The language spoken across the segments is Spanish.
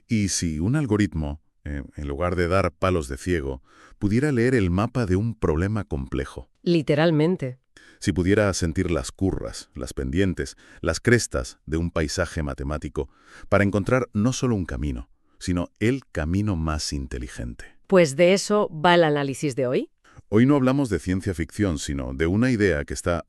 Y si un algoritmo, en lugar de dar palos de ciego, pudiera leer el mapa de un problema complejo, Literalmente. si pudiera sentir las curvas, las pendientes, las crestas de un paisaje matemático, para encontrar no solo un camino, sino el camino más inteligente. Pues de eso va el análisis de hoy. Hoy no hablamos de ciencia ficción, sino de una idea que está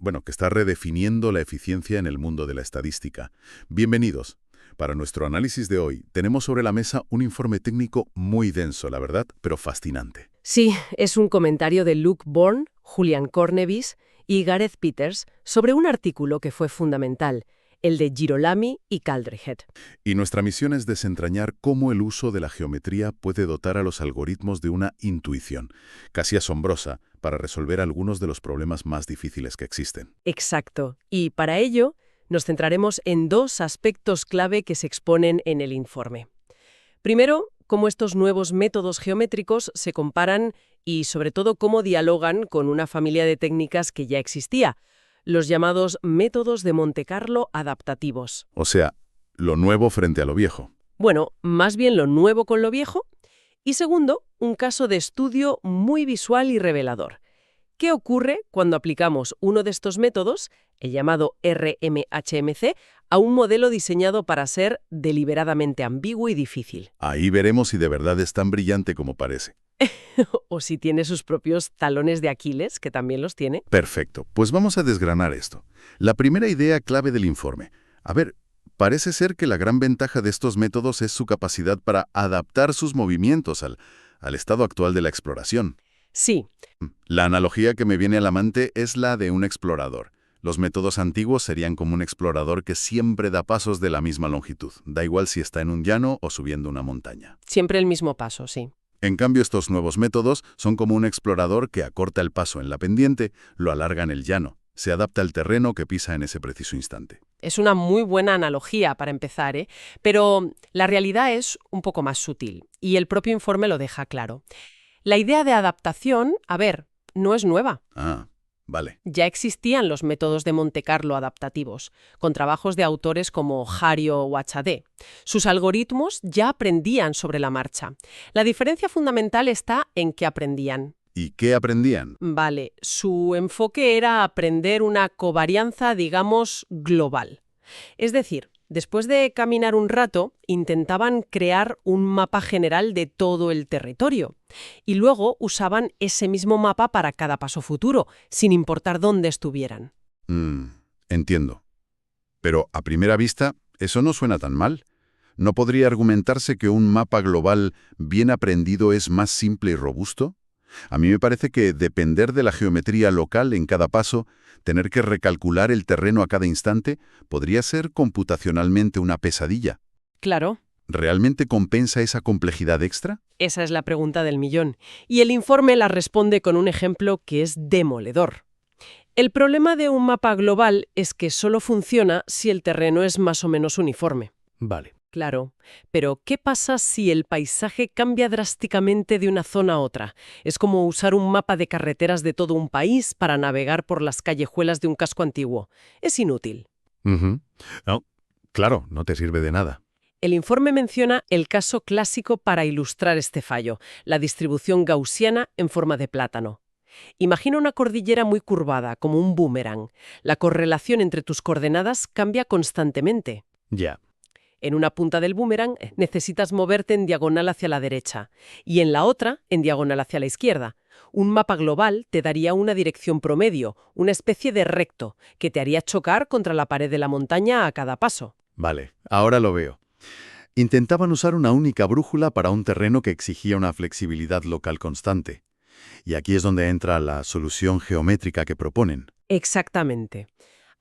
redefiniendo la eficiencia en el mundo de la estadística. Bienvenidos. Para nuestro análisis de hoy, tenemos sobre la mesa un informe técnico muy denso, la verdad, pero fascinante. Sí, es un comentario de Luke Bourne, Julian Cornebis y Gareth Peters sobre un artículo que fue fundamental, el de Girolami y Calderhead. Y nuestra misión es desentrañar cómo el uso de la geometría puede dotar a los algoritmos de una intuición, casi asombrosa, para resolver algunos de los problemas más difíciles que existen. Exacto. Y para ello, nos centraremos en dos aspectos clave que se exponen en el informe. Primero, cómo estos nuevos métodos geométricos se comparan y, sobre todo, cómo dialogan con una familia de técnicas que ya existía, los llamados métodos de Monte Carlo adaptativos. O sea, lo nuevo frente a lo viejo. Bueno, más bien lo nuevo con lo viejo. Y segundo, un caso de estudio muy visual y revelador. ¿Qué ocurre cuando aplicamos uno de estos métodos, el llamado RMHMC, a un modelo diseñado para ser deliberadamente ambiguo y difícil? Ahí veremos si de verdad es tan brillante como parece. O si tiene sus propios talones de Aquiles, que también los tiene. Perfecto, pues vamos a desgranar esto. La primera idea clave del informe. A ver, parece ser que la gran ventaja de estos métodos es su capacidad para adaptar sus movimientos al estado actual de la exploración. Sí. La analogía que me viene a la mente es la de un explorador. Los métodos antiguos serían como un explorador que siempre da pasos de la misma longitud, da igual si está en un llano o subiendo una montaña. Siempre el mismo paso, sí. En cambio, estos nuevos métodos son como un explorador que acorta el paso en la pendiente, lo alarga en el llano, se adapta al terreno que pisa en ese preciso instante. Es una muy buena analogía para empezar, ¿eh? Pero la realidad es un poco más sutil, y el propio informe lo deja claro. La idea de adaptación, no es nueva. Ah, vale. Ya existían los métodos de Monte Carlo adaptativos, con trabajos de autores como Hario o Achade. Sus algoritmos ya aprendían sobre la marcha. La diferencia fundamental está en qué aprendían. ¿Y qué aprendían? Vale, su enfoque era aprender una covarianza, digamos, global. Es decir, después de caminar un rato, intentaban crear un mapa general de todo el territorio. Y luego usaban ese mismo mapa para cada paso futuro, sin importar dónde estuvieran. Entiendo. Pero a primera vista, eso no suena tan mal. ¿No podría argumentarse que un mapa global bien aprendido es más simple y robusto? A mí me parece que depender de la geometría local en cada paso, tener que recalcular el terreno a cada instante, podría ser computacionalmente una pesadilla. Claro. ¿Realmente compensa esa complejidad extra? Esa es la pregunta del millón. Y el informe la responde con un ejemplo que es demoledor. El problema de un mapa global es que solo funciona si el terreno es más o menos uniforme. Vale. Claro, pero ¿qué pasa si el paisaje cambia drásticamente de una zona a otra? Es como usar un mapa de carreteras de todo un país para navegar por las callejuelas de un casco antiguo. Es inútil. No, claro, no te sirve de nada. El informe menciona el caso clásico para ilustrar este fallo, la distribución gaussiana en forma de plátano. Imagina una cordillera muy curvada, como un boomerang. La correlación entre tus coordenadas cambia constantemente. Ya. En una punta del boomerang necesitas moverte en diagonal hacia la derecha y en la otra en diagonal hacia la izquierda. Un mapa global te daría una dirección promedio, una especie de recto, que te haría chocar contra la pared de la montaña a cada paso. Vale, ahora lo veo. Intentaban usar una única brújula para un terreno que exigía una flexibilidad local constante. Y aquí es donde entra la solución geométrica que proponen. Exactamente.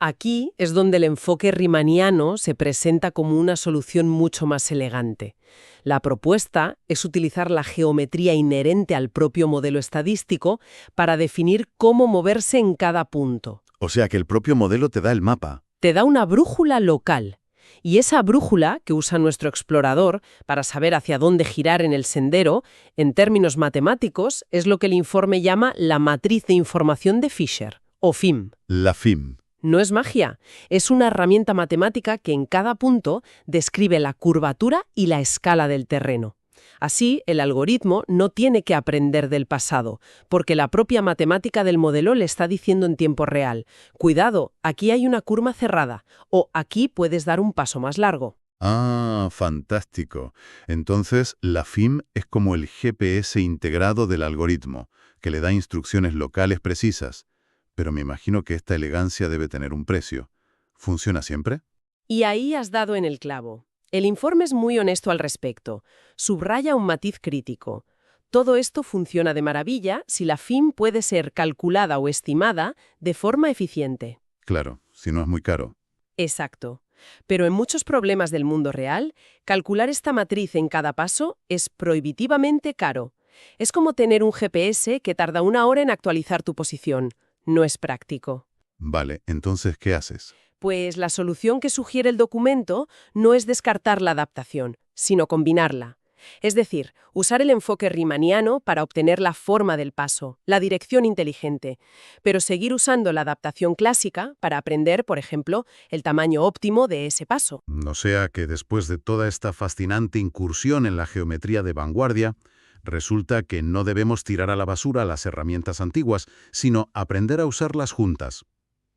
Aquí es donde el enfoque riemanniano se presenta como una solución mucho más elegante. La propuesta es utilizar la geometría inherente al propio modelo estadístico para definir cómo moverse en cada punto. O sea que el propio modelo te da el mapa. Te da una brújula local. Y esa brújula que usa nuestro explorador para saber hacia dónde girar en el sendero, en términos matemáticos, es lo que el informe llama la matriz de información de Fisher, o FIM. La FIM. No es magia, es una herramienta matemática que en cada punto describe la curvatura y la escala del terreno. Así, el algoritmo no tiene que aprender del pasado, porque la propia matemática del modelo le está diciendo en tiempo real: cuidado, aquí hay una curva cerrada, o aquí puedes dar un paso más largo. Ah, fantástico. Entonces, la FIM es como el GPS integrado del algoritmo, que le da instrucciones locales precisas. Pero me imagino que esta elegancia debe tener un precio. ¿Funciona siempre? Y ahí has dado en el clavo. El informe es muy honesto al respecto. Subraya un matiz crítico. Todo esto funciona de maravilla si la FIM puede ser calculada o estimada de forma eficiente. Claro, si no es muy caro. Exacto. Pero en muchos problemas del mundo real, calcular esta matriz en cada paso es prohibitivamente caro. Es como tener un GPS que tarda 1 hora en actualizar tu posición. No es práctico. Vale, entonces, ¿qué haces? Pues la solución que sugiere el documento no es descartar la adaptación, sino combinarla. Es decir, usar el enfoque riemanniano para obtener la forma del paso, la dirección inteligente, pero seguir usando la adaptación clásica para aprender, por ejemplo, el tamaño óptimo de ese paso. No sea que después de toda esta fascinante incursión en la geometría de vanguardia, resulta que no debemos tirar a la basura las herramientas antiguas, sino aprender a usarlas juntas.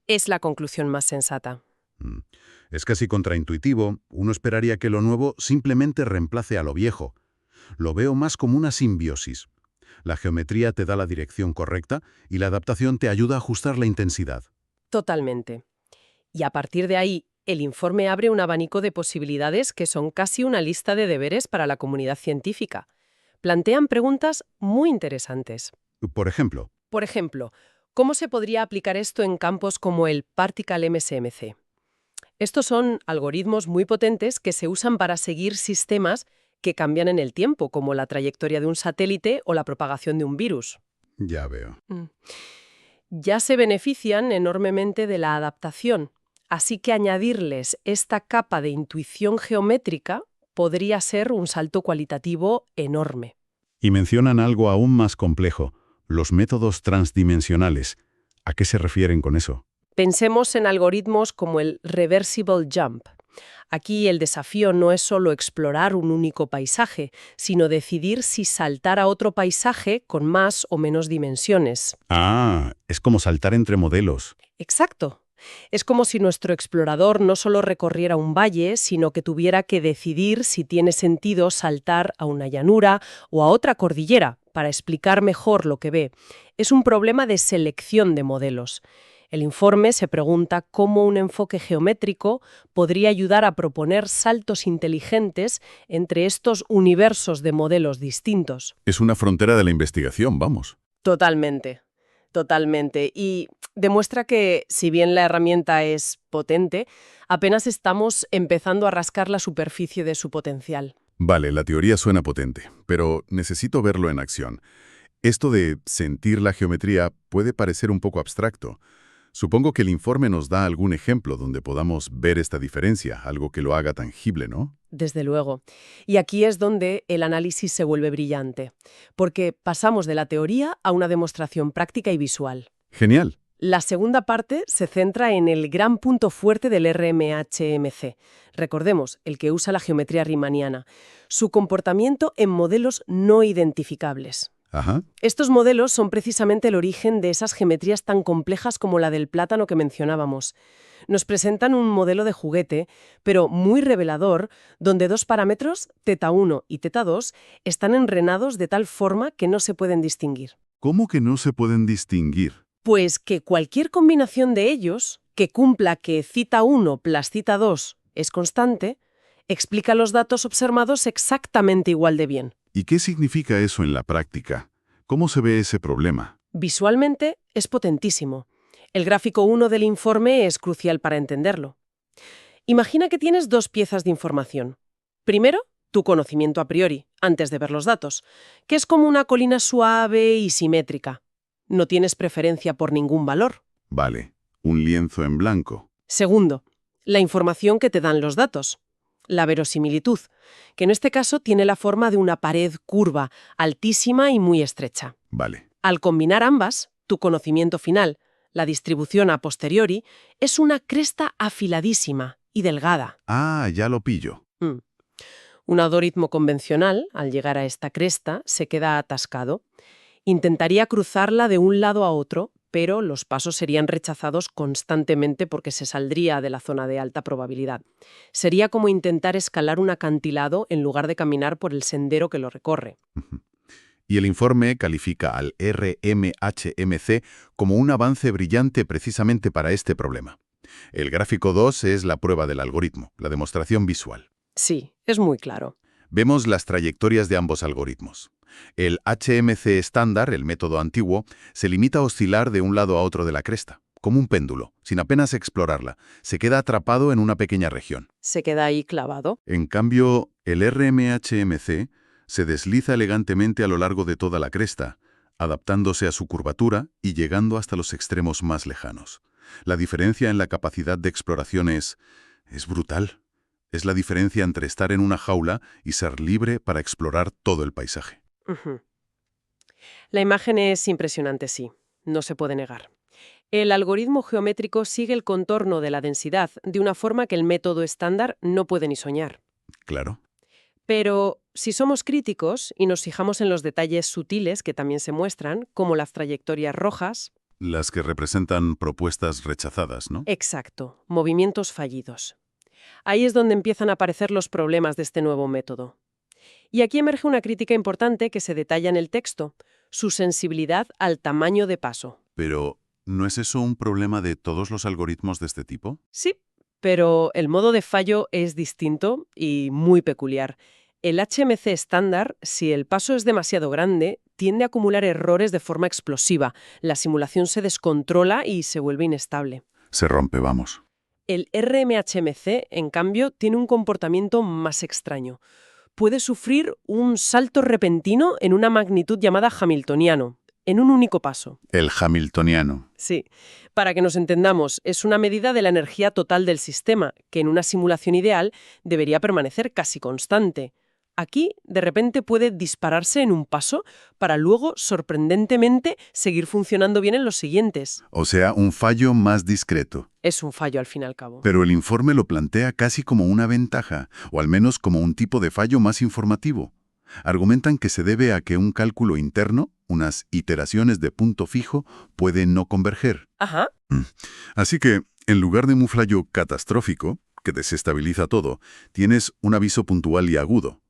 Es la conclusión más sensata. Mm. Es casi contraintuitivo, uno esperaría que lo nuevo simplemente reemplace a lo viejo. Lo veo más como una simbiosis. La geometría te da la dirección correcta y la adaptación te ayuda a ajustar la intensidad. Totalmente. Y a partir de ahí, el informe abre un abanico de posibilidades que son casi una lista de deberes para la comunidad científica. Plantean preguntas muy interesantes. Por ejemplo, Por ejemplo, ¿cómo se podría aplicar esto en campos como el Particle MSMC? Estos son algoritmos muy potentes que se usan para seguir sistemas que cambian en el tiempo, como la trayectoria de un satélite o la propagación de un virus. ya veo. Ya se benefician enormemente de la adaptación, así que añadirles esta capa de intuición geométrica podría ser un salto cualitativo enorme. Y mencionan algo aún más complejo, los métodos transdimensionales. ¿A qué se refieren con eso? Pensemos en algoritmos como el Reversible Jump. Aquí el desafío no es solo explorar un único paisaje, sino decidir si saltar a otro paisaje con más o menos dimensiones. Ah, es como saltar entre modelos. Exacto. Es como si nuestro explorador no solo recorriera un valle, sino que tuviera que decidir si tiene sentido saltar a una llanura o a otra cordillera para explicar mejor lo que ve. Es un problema de selección de modelos. El informe se pregunta cómo un enfoque geométrico podría ayudar a proponer saltos inteligentes entre estos universos de modelos distintos. Es una frontera de la investigación, vamos. Totalmente, totalmente. Y demuestra que, si bien la herramienta es potente, apenas estamos empezando a rascar la superficie de su potencial. Vale, la teoría suena potente, pero necesito verlo en acción. Esto de sentir la geometría puede parecer un poco abstracto. Supongo que el informe nos da algún ejemplo donde podamos ver esta diferencia, algo que lo haga tangible, ¿no? Desde luego. Y aquí es donde el análisis se vuelve brillante, porque pasamos de la teoría a una demostración práctica y visual. Genial. La segunda parte se centra en el gran punto fuerte del RMHMC. Recordemos, el que usa la geometría riemanniana. Su comportamiento en modelos no identificables. Ajá. Estos modelos son precisamente el origen de esas geometrías tan complejas como la del plátano que mencionábamos. Nos presentan un modelo de juguete, pero muy revelador, donde dos parámetros, θ1 y θ2, están enrenados de tal forma que no se pueden distinguir. ¿Cómo que no se pueden distinguir? Pues que cualquier combinación de ellos, que cumpla que θ1 plus θ2 es constante, explica los datos observados exactamente igual de bien. ¿Y qué significa eso en la práctica? ¿Cómo se ve ese problema? Visualmente es potentísimo. El gráfico 1 del informe es crucial para entenderlo. Imagina que tienes dos piezas de información. Primero, tu conocimiento a priori, antes de ver los datos, que es como una colina suave y simétrica. No tienes preferencia por ningún valor. Vale, un lienzo en blanco. Segundo, la información que te dan los datos. La verosimilitud, que en este caso tiene la forma de una pared curva, altísima y muy estrecha. Vale. Al combinar ambas, tu conocimiento final, la distribución a posteriori, es una cresta afiladísima y delgada. Ah, ya lo pillo. Un algoritmo convencional, al llegar a esta cresta, se queda atascado. Intentaría cruzarla de un lado a otro, pero los pasos serían rechazados constantemente porque se saldría de la zona de alta probabilidad. Sería como intentar escalar un acantilado en lugar de caminar por el sendero que lo recorre. Y el informe califica al RMHMC como un avance brillante precisamente para este problema. El gráfico 2 es la prueba del algoritmo, la demostración visual. Sí, es muy claro. Vemos las trayectorias de ambos algoritmos. El HMC estándar, el método antiguo, se limita a oscilar de un lado a otro de la cresta, como un péndulo, sin apenas explorarla. Se queda atrapado en una pequeña región. Se queda ahí clavado. En cambio, el RMHMC se desliza elegantemente a lo largo de toda la cresta, adaptándose a su curvatura y llegando hasta los extremos más lejanos. La diferencia en la capacidad de exploración es brutal. Es la diferencia entre estar en una jaula y ser libre para explorar todo el paisaje. La imagen es impresionante, sí. No se puede negar. El algoritmo geométrico sigue el contorno de la densidad de una forma que el método estándar no puede ni soñar. Claro. Pero si somos críticos y nos fijamos en los detalles sutiles que también se muestran, como las trayectorias rojas... Las que representan propuestas rechazadas, ¿no? Exacto, movimientos fallidos. Ahí es donde empiezan a aparecer los problemas de este nuevo método. Y aquí emerge una crítica importante que se detalla en el texto, su sensibilidad al tamaño de paso. Pero, ¿no es eso un problema de todos los algoritmos de este tipo? Sí, pero el modo de fallo es distinto y muy peculiar. El HMC estándar, si el paso es demasiado grande, tiende a acumular errores de forma explosiva. La simulación se descontrola y se vuelve inestable. Se rompe, vamos. El RMHMC, en cambio, tiene un comportamiento más extraño. Puede sufrir un salto repentino en una magnitud llamada hamiltoniano, en un único paso. El hamiltoniano. Sí. Para que nos entendamos, es una medida de la energía total del sistema, que en una simulación ideal debería permanecer casi constante. Aquí, de repente, puede dispararse en un paso para luego, sorprendentemente, seguir funcionando bien en los siguientes. O sea, un fallo más discreto. Es un fallo al fin y al cabo. Pero el informe lo plantea casi como una ventaja, o al menos como un tipo de fallo más informativo. Argumentan que se debe a que un cálculo interno, unas iteraciones de punto fijo, puede no converger. Ajá. Así que, en lugar de un fallo catastrófico, que desestabiliza todo, tienes un aviso puntual y agudo.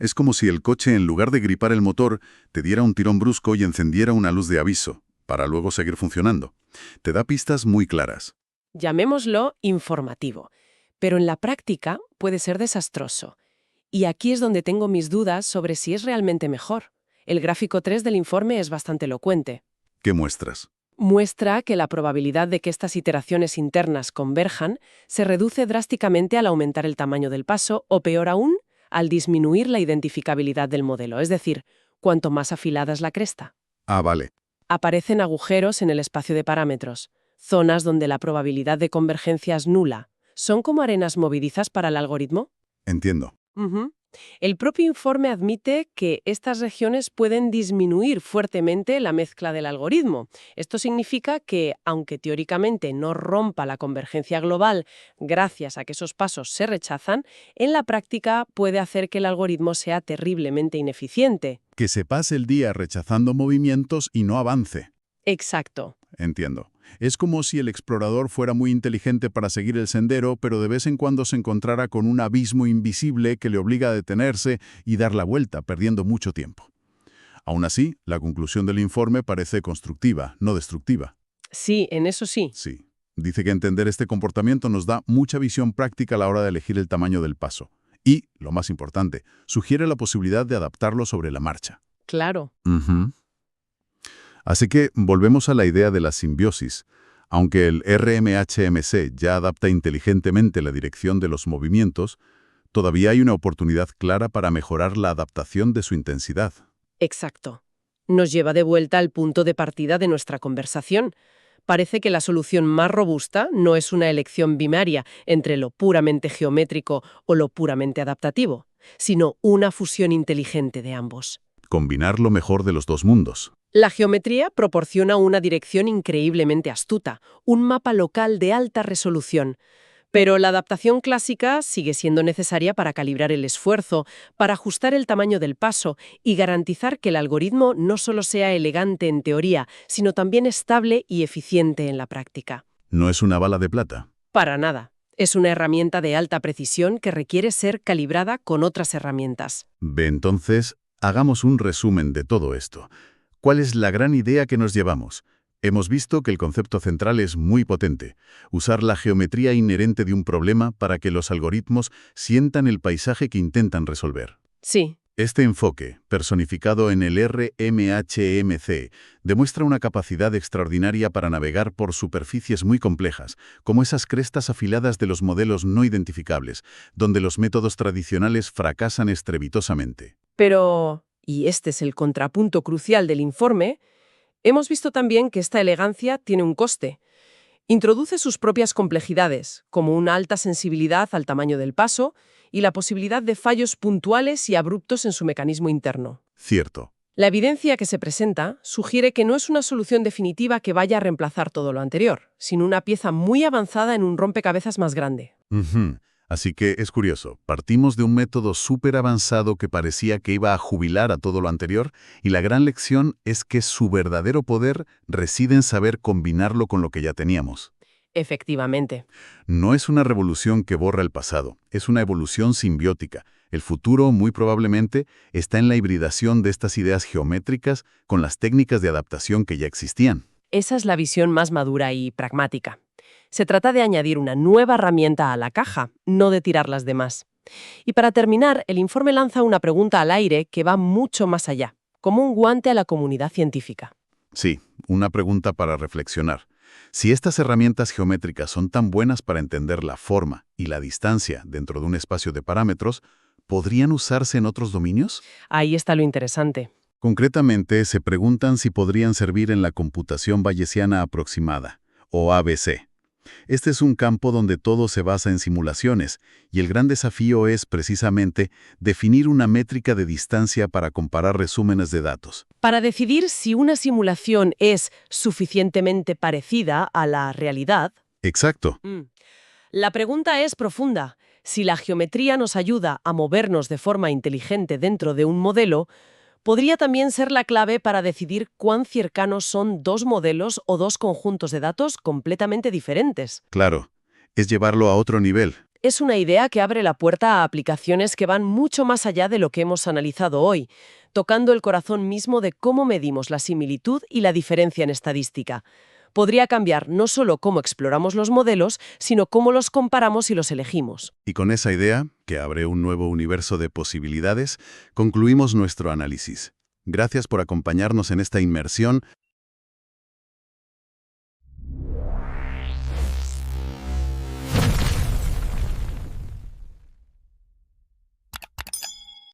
Es como si el coche, en lugar de gripar el motor, te diera un tirón brusco y encendiera una luz de aviso, para luego seguir funcionando. Te da pistas muy claras. Llamémoslo informativo, pero en la práctica puede ser desastroso. Y aquí es donde tengo mis dudas sobre si es realmente mejor. El gráfico 3 del informe es bastante elocuente. ¿Qué muestras? Muestra que la probabilidad de que estas iteraciones internas converjan se reduce drásticamente al aumentar el tamaño del paso, o peor aún, al disminuir la identificabilidad del modelo, es decir, cuanto más afilada es la cresta. Ah, vale. Aparecen agujeros en el espacio de parámetros, zonas donde la probabilidad de convergencia es nula. ¿Son como arenas movedizas para el algoritmo? Entiendo. El propio informe admite que estas regiones pueden disminuir fuertemente la mezcla del algoritmo. Esto significa que, aunque teóricamente no rompa la convergencia global gracias a que esos pasos se rechazan, en la práctica puede hacer que el algoritmo sea terriblemente ineficiente. Que se pase el día rechazando movimientos y no avance. Exacto. Entiendo. Es como si el explorador fuera muy inteligente para seguir el sendero, pero de vez en cuando se encontrara con un abismo invisible que le obliga a detenerse y dar la vuelta, perdiendo mucho tiempo. Aún así, la conclusión del informe parece constructiva, no destructiva. Sí, en eso sí. Sí. Dice que entender este comportamiento nos da mucha visión práctica a la hora de elegir el tamaño del paso. Y, lo más importante, sugiere la posibilidad de adaptarlo sobre la marcha. Claro. Así que volvemos a la idea de la simbiosis. Aunque el RMHMC ya adapta inteligentemente la dirección de los movimientos, todavía hay una oportunidad clara para mejorar la adaptación de su intensidad. Exacto. Nos lleva de vuelta al punto de partida de nuestra conversación. Parece que la solución más robusta no es una elección binaria entre lo puramente geométrico o lo puramente adaptativo, sino una fusión inteligente de ambos. Combinar lo mejor de los dos mundos. La geometría proporciona una dirección increíblemente astuta, un mapa local de alta resolución. Pero la adaptación clásica sigue siendo necesaria para calibrar el esfuerzo, para ajustar el tamaño del paso y garantizar que el algoritmo no solo sea elegante en teoría, sino también estable y eficiente en la práctica. No es una bala de plata. Para nada. Es una herramienta de alta precisión que requiere ser calibrada con otras herramientas. Ve, entonces, hagamos un resumen de todo esto. ¿Cuál es la gran idea que nos llevamos? Hemos visto que el concepto central es muy potente: usar la geometría inherente de un problema para que los algoritmos sientan el paisaje que intentan resolver. Sí. Este enfoque, personificado en el RMHMC, demuestra una capacidad extraordinaria para navegar por superficies muy complejas, como esas crestas afiladas de los modelos no identificables, donde los métodos tradicionales fracasan estrepitosamente. Pero, y este es el contrapunto crucial del informe, hemos visto también que esta elegancia tiene un coste. Introduce sus propias complejidades, como una alta sensibilidad al tamaño del paso y la posibilidad de fallos puntuales y abruptos en su mecanismo interno. Cierto. La evidencia que se presenta sugiere que no es una solución definitiva que vaya a reemplazar todo lo anterior, sino una pieza muy avanzada en un rompecabezas más grande. Ujú. Así que es curioso, partimos de un método súper avanzado que parecía que iba a jubilar a todo lo anterior, y la gran lección es que su verdadero poder reside en saber combinarlo con lo que ya teníamos. Efectivamente. No es una revolución que borra el pasado, es una evolución simbiótica. El futuro, muy probablemente, está en la hibridación de estas ideas geométricas con las técnicas de adaptación que ya existían. Esa es la visión más madura y pragmática. Se trata de añadir una nueva herramienta a la caja, no de tirar las demás. Y para terminar, el informe lanza una pregunta al aire que va mucho más allá, como un guante a la comunidad científica. Sí, una pregunta para reflexionar. Si estas herramientas geométricas son tan buenas para entender la forma y la distancia dentro de un espacio de parámetros, ¿podrían usarse en otros dominios? Ahí está lo interesante. Concretamente, se preguntan si podrían servir en la computación bayesiana aproximada, o ABC. Este es un campo donde todo se basa en simulaciones, y el gran desafío es, precisamente, definir una métrica de distancia para comparar resúmenes de datos. Para decidir si una simulación es suficientemente parecida a la realidad, Exacto. la pregunta es profunda. Si la geometría nos ayuda a movernos de forma inteligente dentro de un modelo, podría también ser la clave para decidir cuán cercanos son dos modelos o dos conjuntos de datos completamente diferentes. Claro, es llevarlo a otro nivel. Es una idea que abre la puerta a aplicaciones que van mucho más allá de lo que hemos analizado hoy, tocando el corazón mismo de cómo medimos la similitud y la diferencia en estadística. Podría cambiar no solo cómo exploramos los modelos, sino cómo los comparamos y los elegimos. Y con esa idea, que abre un nuevo universo de posibilidades, concluimos nuestro análisis. Gracias por acompañarnos en esta inmersión